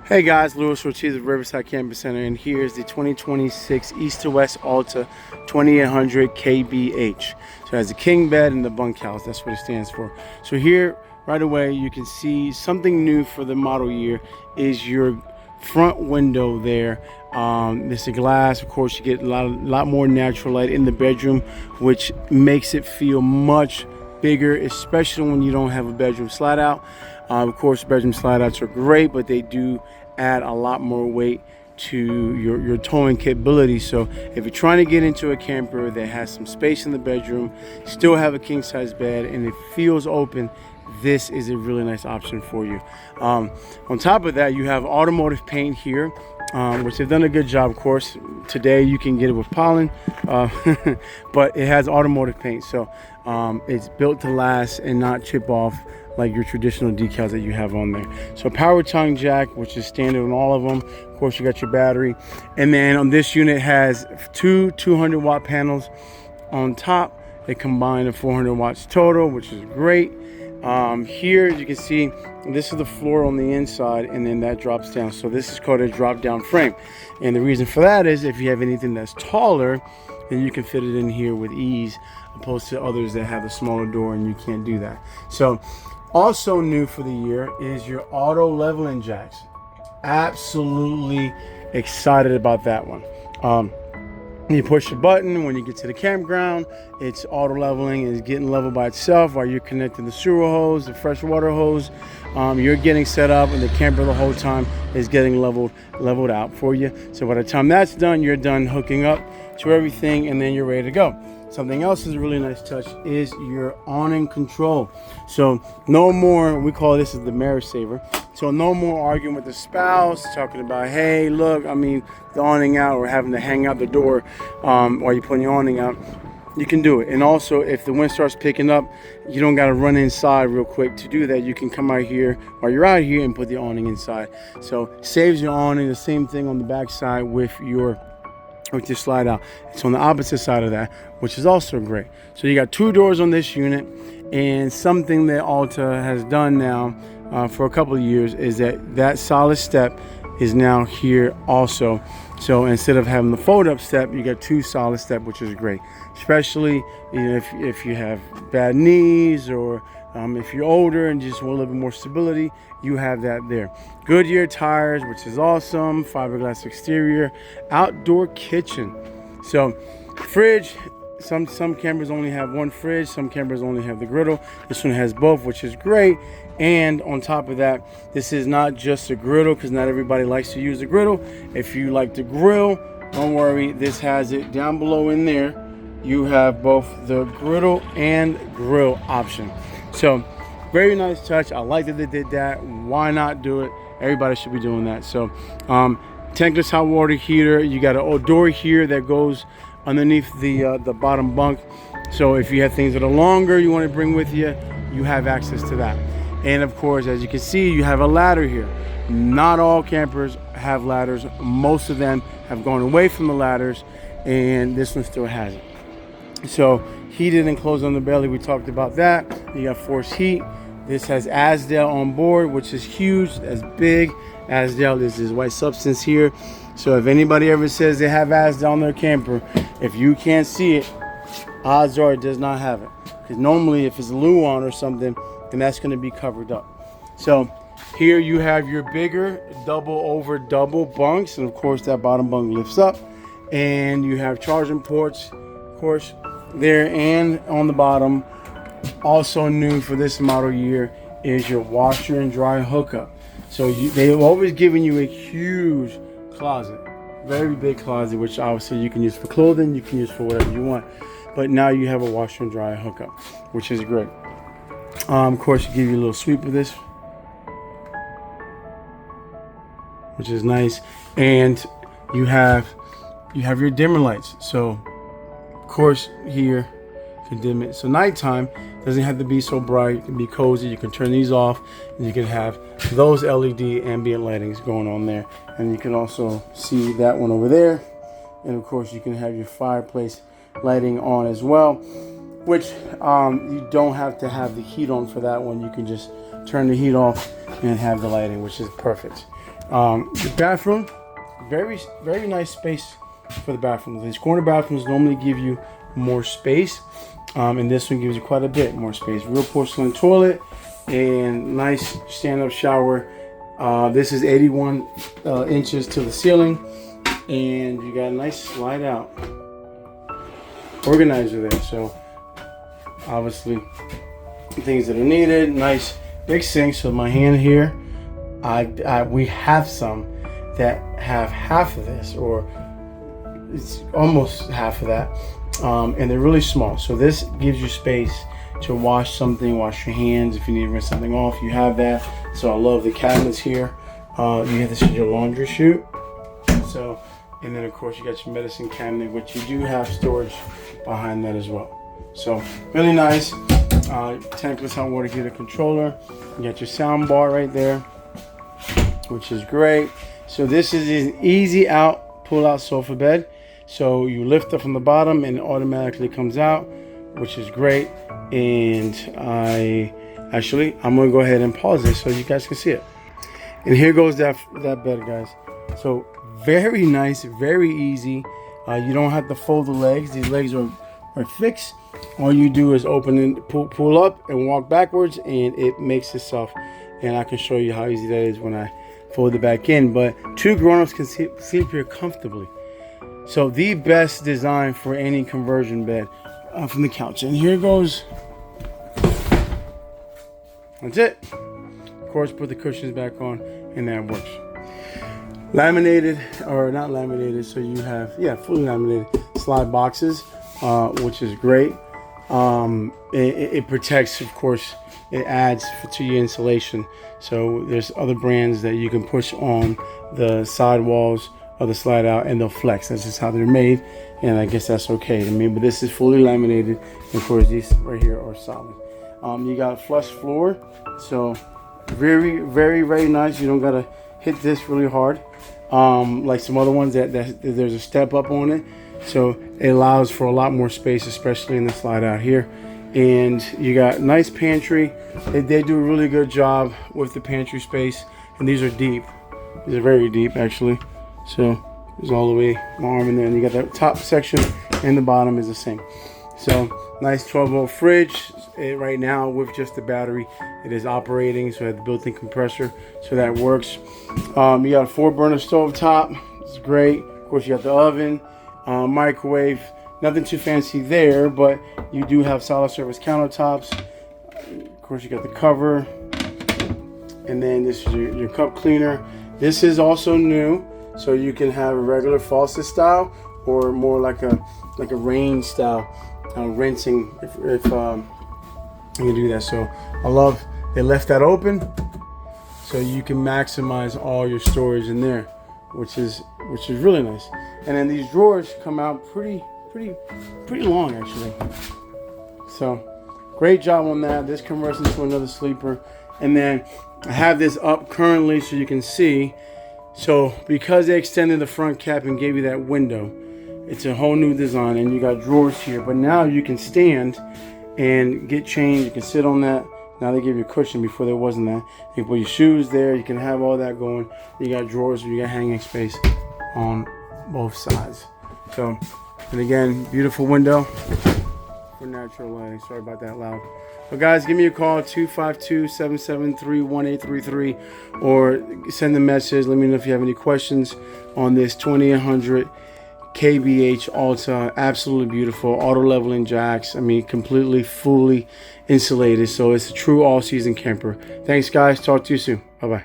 Hey guys, Louis Ortiz of Riverside Campus Center, and here's the 2026 East to West Alta 2800 kbh. So it has the king bed and the bunkhouse. That's what it stands for. So here, right away, you can see something new for the model year is your front window there. It's a glass. Of course, you get a lot more natural light in the bedroom, which makes it feel much bigger, especially when you don't have a bedroom slide out. Of course, bedroom slide outs are great, but they do add a lot more weight to your towing capability. So if you're trying to get into a camper that has some space in the bedroom, still have a king size bed, and it feels open, this is a really nice option for you. On top of that, you have automotive paint here, which they've done a good job. Of course, today you can get it with pollen, but it has automotive paint, so it's built to last and not chip off like your traditional decals that you have on there. So power tongue jack, which is standard on all of them. Of course, you got your battery, and then on this unit has two 200-watt panels on top. They combine to 400 watts total, which is great. Here you can see this is the floor on the inside, and then that drops down. So this is called a drop down frame, and the reason for that is if you have anything that's taller, then you can fit it in here with ease, opposed to others that have a smaller door and you can't do that. So also new for the year is your auto leveling jacks. Absolutely excited about that one. You push the button when you get to the campground, it's auto leveling, it's getting leveled by itself while you're connecting the sewer hose, the fresh water hose. You're getting set up, and the camper the whole time is getting leveled out for you. So by the time that's done, you're done hooking up to everything, and then you're ready to go. Something else is a really nice touch is your awning control. So no more, we call this the marriage saver. So no more arguing with the spouse, talking about, hey, look, I mean, the awning out, or having to hang out the door while you're putting your awning out. You can do it. And also, if the wind starts picking up, you don't got to run inside real quick to do that. You can come out here while you're out here and put the awning inside. So saves your awning. The same thing on the back side with your slide out. It's on the opposite side of that, which is also great. So you got two doors on this unit, and something that Alta has done now for a couple of years is that solid step is now here also. So instead of having the fold up step, you got two solid step, which is great, especially if you have bad knees, or if you're older and just want a little bit more stability, you have that there. Goodyear tires, which is awesome. Fiberglass exterior, outdoor kitchen. So fridge, some campers only have one fridge, some campers only have the griddle. This one has both, which is great. And on top of that, this is not just a griddle, because not everybody likes to use the griddle. If you like to grill, don't worry, this has it down below in there. You have both the griddle and grill option. So very nice touch. I like that they did that. Why not do it? Everybody should be doing that. So tankless hot water heater. You got a door here that goes underneath the bottom bunk. So if you have things that are longer you want to bring with you, you have access to that. And of course, as you can see, you have a ladder here. Not all campers have ladders. Most of them have gone away from the ladders, and this one still has it. So heated and closed on the belly, we talked about that. You got force heat. This has Azdel on board, which is huge. That's big. Azdel is this white substance here. So if anybody ever says they have Azdel on their camper, if you can't see it, odds are it does not have it. Because normally if it's Luan or something, then that's going to be covered up. So here you have your bigger double bunks, and of course that bottom bunk lifts up, and you have charging ports, of course, there and on the bottom. Also new for this model year is your washer and dryer hookup. So they've always given you a huge closet, very big closet, which obviously you can use for clothing, you can use for whatever you want, but now you have a washer and dryer hookup, which is great. Of course, you give you a little sweep of this, which is nice, and you have your dimmer lights. So of course here you can dim it. So nighttime doesn't have to be so bright. It can be cozy. You can turn these off, and you can have those LED ambient lightings going on there. And you can also see that one over there. And of course, you can have your fireplace lighting on as well, which you don't have to have the heat on for that one. You can just turn the heat off, and have the lighting, which is perfect. The bathroom, very nice space for the bathroom. These corner bathrooms normally give you more space, and this one gives you quite a bit more space. Real porcelain toilet and nice stand-up shower. This is 81 inches to the ceiling, and you got a nice slide out organizer there. So obviously things that are needed. Nice big sink. So my hand here, we have some that have half of this, or it's almost half of that, and they're really small. So this gives you space to wash something, wash your hands if you need to rinse something off. You have that. So I love the cabinets here. You have this in your laundry chute. So, and then of course you got your medicine cabinet, which you do have storage behind that as well. So really nice. Tankless hot water heater controller. You got your sound bar right there, which is great. So this is an easy out, pull out sofa bed. So you lift up from the bottom and it automatically comes out, which is great. And I'm gonna go ahead and pause this so you guys can see it. And here goes that bed, guys. So very nice, very easy. You don't have to fold the legs. These legs are fixed. All you do is open and pull up and walk backwards, and it makes itself. And I can show you how easy that is when I fold it back in. But two grown-ups can sleep here comfortably. So the best design for any conversion bed from the couch. And here goes. That's it. Of course, put the cushions back on, and that works. Laminated, or not laminated, so you have, fully laminated slide boxes, which is great. It protects, of course, it adds to your insulation. So there's other brands that you can push on the side walls of the slide out, and they'll flex. That's just how they're made, and I guess that's okay to me. But this is fully laminated, and of course these right here are solid. You got a flush floor, so very nice. You don't gotta hit this really hard like some other ones that there's a step up on it, so it allows for a lot more space, especially in the slide out here. And you got nice pantry. They do a really good job with the pantry space, and these are deep. These are very deep actually. So there's all the way my arm in there, and you got that top section, and the bottom is the same. So nice 12-volt fridge. Right now with just the battery, it is operating, so I have the built-in compressor, so that works. You got a 4-burner stove top. It's great. Of course, you got the oven, microwave. Nothing too fancy there, but you do have solid surface countertops. Of course, you got the cover, and then this is your cup cleaner. This is also new, so you can have a regular faucet style or more like a range style rinsing if you can do that. So I love they left that open, so you can maximize all your storage in there, which is really nice. And then these drawers come out pretty long actually. So great job on that. This converts into another sleeper. And then I have this up currently so you can see. So because they extended the front cap and gave you that window, it's a whole new design, and you got drawers here. But now you can stand and get changed. You can sit on that. Now they give you a cushion. Before there wasn't that. You can put your shoes there. You can have all that going. You got drawers. You got hanging space on both sides. So, and again, beautiful window for natural lighting. Sorry about that loud. But guys, give me a call, 252-773-1833, or send a message. Let me know if you have any questions on this 2800 kBH Alta. Absolutely beautiful. Auto leveling jacks. I mean, completely, fully insulated. So it's a true all-season camper. Thanks, guys. Talk to you soon. Bye-bye.